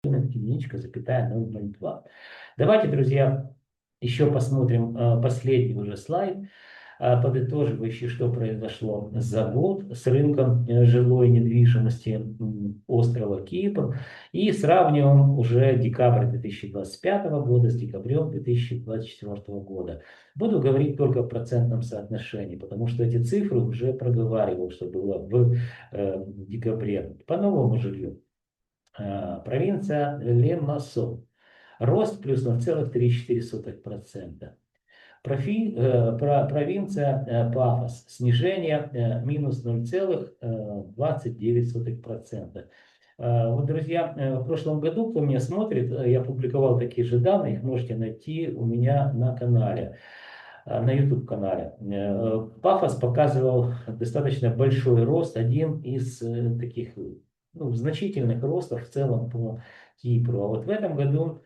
единичка, запятая 0,02. Давайте, друзья, еще посмотрим последний уже слайд, подытоживающий, что произошло за год с рынком жилой недвижимости острова Кипр. И сравниваем уже декабрь 2025 года с декабрем 2024 года. Буду говорить только в процентном соотношении, потому что эти цифры уже проговаривал, что было в декабре. По новому жилью. Провинция Лемасо. Рост плюс 0,34%. Провинция Пафос. Снижение минус 0,29%. Вот, друзья, в прошлом году, кто меня смотрит, я публиковал такие же данные, их можете найти у меня на канале, на YouTube-канале. Пафос показывал достаточно большой рост, один из таких значительных ростов в целом по Кипру. А вот в этом году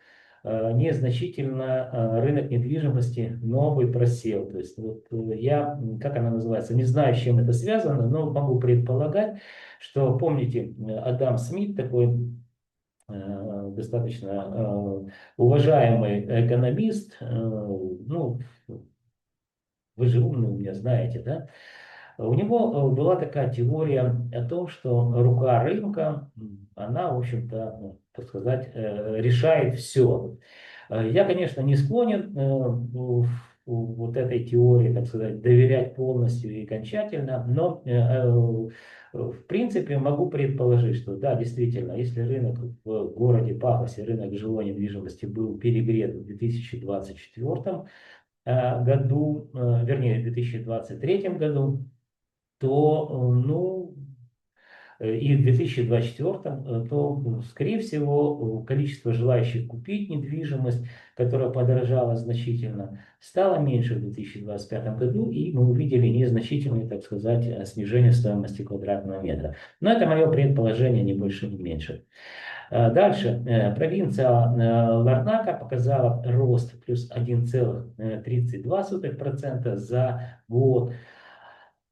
незначительно рынок недвижимости новый просел. То есть вот я, как она называется, не знаю, с чем это связано, но могу предполагать, что, помните, Адам Смит, такой достаточно уважаемый экономист, ну, вы же умный у меня знаете, да? У него была такая теория о том, что рука рынка, она, в общем-то, так сказать, решает все. Я, конечно, не склонен вот этой теории, так сказать, доверять полностью и окончательно, но в принципе могу предположить, что да, действительно, если рынок в городе Пафосе, рынок жилой недвижимости был перегрет в 2024 году, вернее, в 2023 году, то, и в 2024, то, скорее всего, количество желающих купить недвижимость, которая подорожала значительно, стало меньше в 2025 году, и мы увидели незначительное, так сказать, снижение стоимости квадратного метра. Но это мое предположение, не больше, не меньше. Дальше. Провинция Ларнака показала рост плюс 1,32% за год.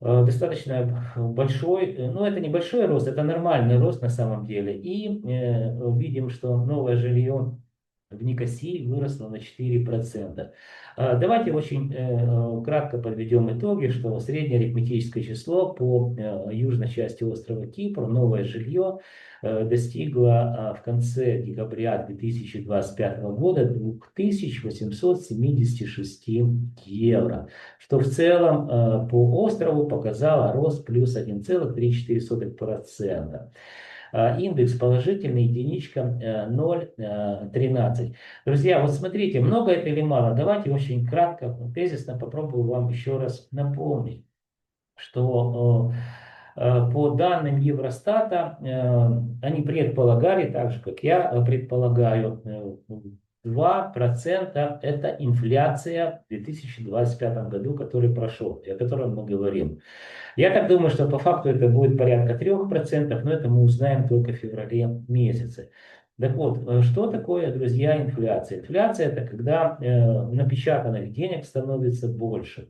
Достаточно большой, но это небольшой рост, это нормальный рост на самом деле. И видим, что новое жилье в Никосии выросло на 4%. Давайте очень кратко подведем итоги, что среднее арифметическое число по южной части острова Кипр, новое жилье, достигло в конце декабря 2025 года 2876 евро, что в целом по острову показало рост плюс 1,34%. Индекс положительный, единичка 0,13. Друзья, вот смотрите, много это или мало? Давайте очень кратко, тезисно попробую вам еще раз напомнить, что по данным Евростата, они предполагали, так же как я предполагаю, 2% это инфляция в 2025 году, который прошел, и о котором мы говорим. Я так думаю, что по факту это будет порядка 3%, но это мы узнаем только в феврале месяце. Так вот, что такое, друзья, инфляция? Инфляция это когда напечатанных денег становится больше.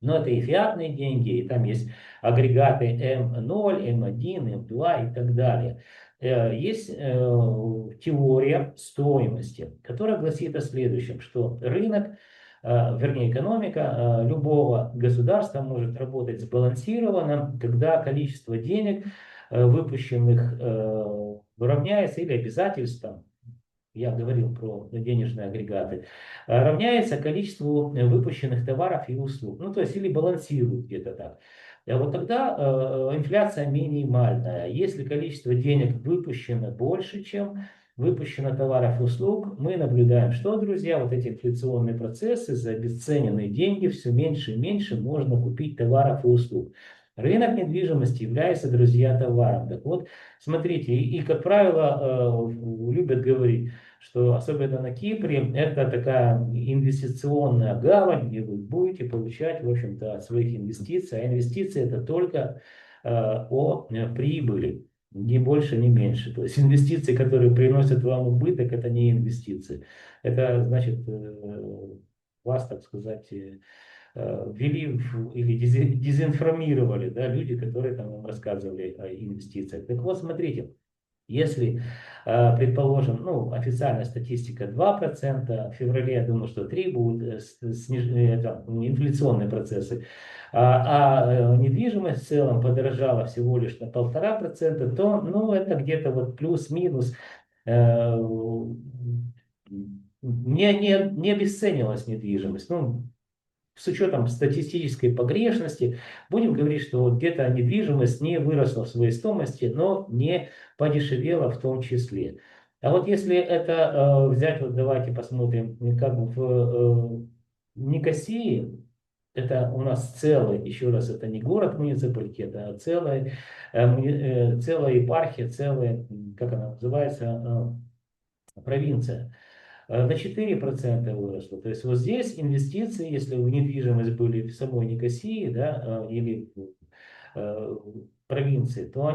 Но это и фиатные деньги, и там есть агрегаты М0, М1, М2 и так далее. Есть теория стоимости, которая гласит о следующем, что рынок, вернее экономика любого государства может работать сбалансированно, когда количество денег, выпущенных, равняется или обязательствам, я говорил про денежные агрегаты, равняется количеству выпущенных товаров и услуг. Ну, то есть, или балансирует где-то так. Вот тогда инфляция минимальная. Если количество денег выпущено больше, чем выпущено товаров и услуг, мы наблюдаем, что, друзья, вот эти инфляционные процессы, за обесцененные деньги все меньше и меньше можно купить товаров и услуг. Рынок недвижимости является, друзья, товаром. Так вот, смотрите, и как правило, любят говорить, что особенно на Кипре это такая инвестиционная гавань, где вы будете получать, в общем-то, от своих инвестиций. А инвестиции это только о прибыли, ни больше, ни меньше. То есть инвестиции, которые приносят вам убыток, это не инвестиции. Это значит вас, так сказать, ввели или дезинформировали, да, люди, которые там вам рассказывали о инвестициях. Так вот, смотрите. Если, предположим, ну, официальная статистика 2%, в феврале, я думаю, что 3 будут это, инфляционные процессы, недвижимость в целом подорожала всего лишь на 1,5%, то, ну, это где-то вот плюс-минус, э, не обесценилась недвижимость. Ну, с учетом статистической погрешности, будем говорить, что вот где-то недвижимость не выросла в своей стоимости, но не подешевела в том числе. А вот если это взять, вот давайте посмотрим, как в Никосии, это у нас целый, еще раз, это не город муниципалитет, а целая, целая епархия, целая, как она называется, провинция. На 4% выросло. То есть вот здесь инвестиции, если в недвижимость были в самой Никосии, да, или в провинции, то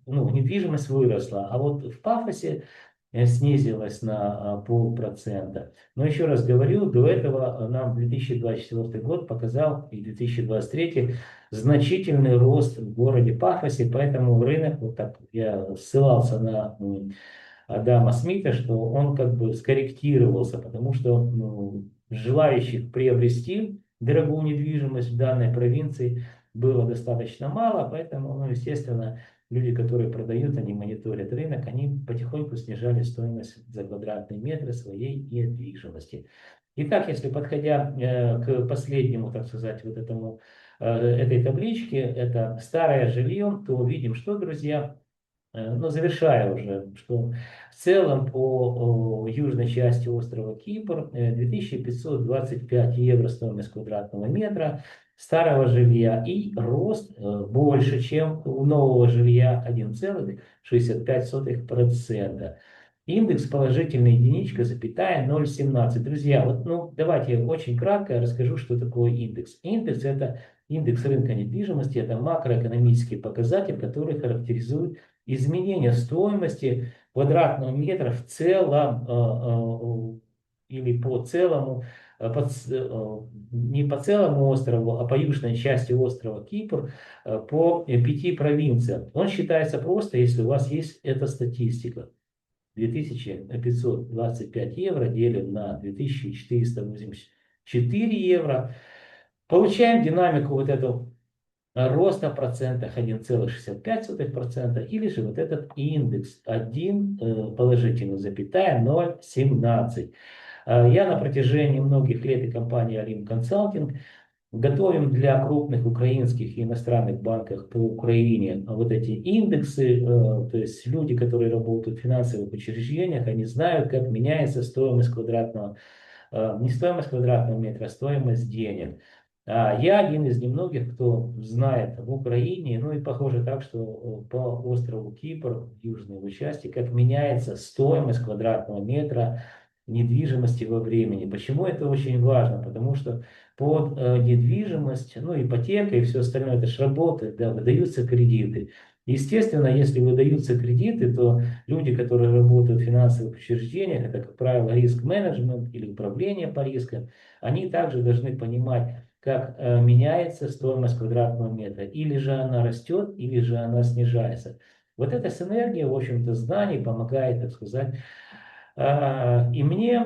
ну, недвижимость выросла. А вот в Пафосе снизилась на 0,5%. Но еще раз говорю, до этого нам 2024 год показал и 2023 значительный рост в городе Пафосе, поэтому рынок, вот так я ссылался на Адама Смита, что он как бы скорректировался, потому что ну, желающих приобрести дорогую недвижимость в данной провинции было достаточно мало, поэтому, ну, естественно, люди, которые продают, они мониторят рынок, они потихоньку снижали стоимость за квадратный метр своей недвижимости. Итак, если подходя к последнему, так сказать, вот этой табличке, это старое жилье, то видим, что, друзья, ну, завершая уже, что в целом по южной части острова Кипр 2525 евро стоимость квадратного метра старого жилья и рост больше, чем у нового жилья 1,65%. Индекс положительная единичка, запятая 0,17. Друзья, вот, ну, давайте я очень кратко расскажу, что такое индекс. Индекс – это индекс рынка недвижимости, это макроэкономический показатель, который характеризует изменение стоимости квадратного метра в целом или по целому, не по целому острову, а по южной части острова Кипр, по 5 провинциям. Он считается просто, если у вас есть эта статистика. 2525 евро делим на 2484 евро. Получаем динамику вот эту роста в процентах 1,65%, или же вот этот индекс 1 положительный, запятая 0,17. Я на протяжении многих лет и компании Alim Consulting готовим для крупных украинских и иностранных банков по Украине вот эти индексы, то есть люди, которые работают в финансовых учреждениях, они знают, как меняется стоимость квадратного, не стоимость квадратного метра, а стоимость денег. Я один из немногих, кто знает в Украине, ну и похоже так, что по острову Кипр, в южной его части, как меняется стоимость квадратного метра недвижимости во времени. Почему это очень важно? Потому что под недвижимость, ну, ипотека и все остальное, это же работает, да, выдаются кредиты. Естественно, если выдаются кредиты, то люди, которые работают в финансовых учреждениях, это, как правило, риск-менеджмент или управление по рискам, они также должны понимать, как меняется стоимость квадратного метра. Или же она растет, или же она снижается. Вот эта синергия, в общем-то, знаний помогает, так сказать, и мне,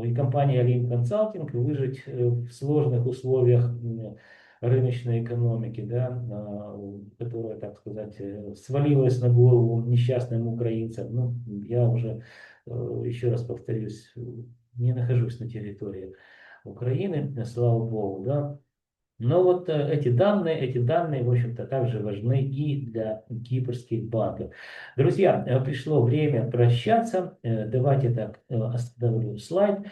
и компании Alim Consulting выжить в сложных условиях рыночной экономики, да, которая, так сказать, свалилась на голову несчастным украинцам. Ну, я уже, еще раз повторюсь, не нахожусь на территории Украины, слава богу, да. Но вот эти данные, в общем-то, также важны и для кипрских банков. Друзья, пришло время прощаться. Давайте так остановлю слайд.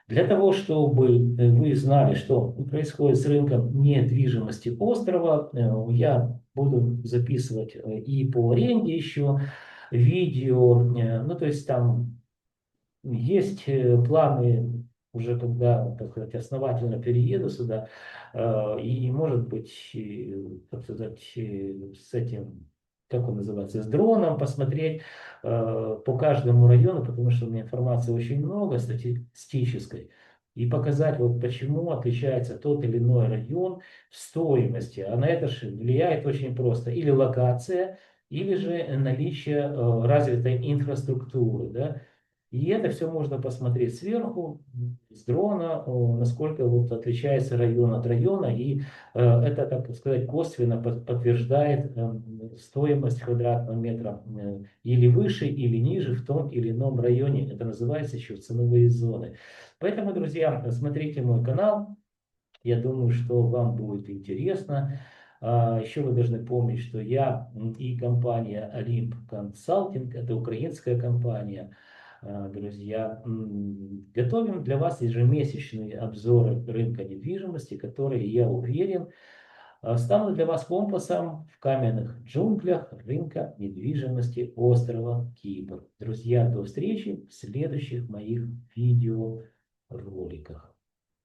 Для того, чтобы вы знали, что происходит с рынком недвижимости острова, я буду записывать и по аренде еще видео. Ну, то есть там есть планы уже, когда, так сказать, основательно перееду сюда, и, может быть, так сказать, с этим, как он называется, с дроном посмотреть по каждому району, потому что у меня информации очень много статистической, и показать, вот почему отличается тот или иной район в стоимости. А на это же влияет очень просто или локация, или же наличие развитой инфраструктуры, да. И это все можно посмотреть сверху, с дрона, насколько вот отличается район от района, и это, так сказать, косвенно подтверждает стоимость квадратного метра или выше, или ниже в том или ином районе. Это называется еще ценовые зоны. Поэтому, друзья, смотрите мой канал. Я думаю, что вам будет интересно. Еще вы должны помнить, что я и компания Olymp Consulting, это украинская компания, друзья, готовим для вас ежемесячные обзоры рынка недвижимости, которые, я уверен, станут для вас компасом в каменных джунглях рынка недвижимости острова Кипр. Друзья, до встречи в следующих моих видеороликах.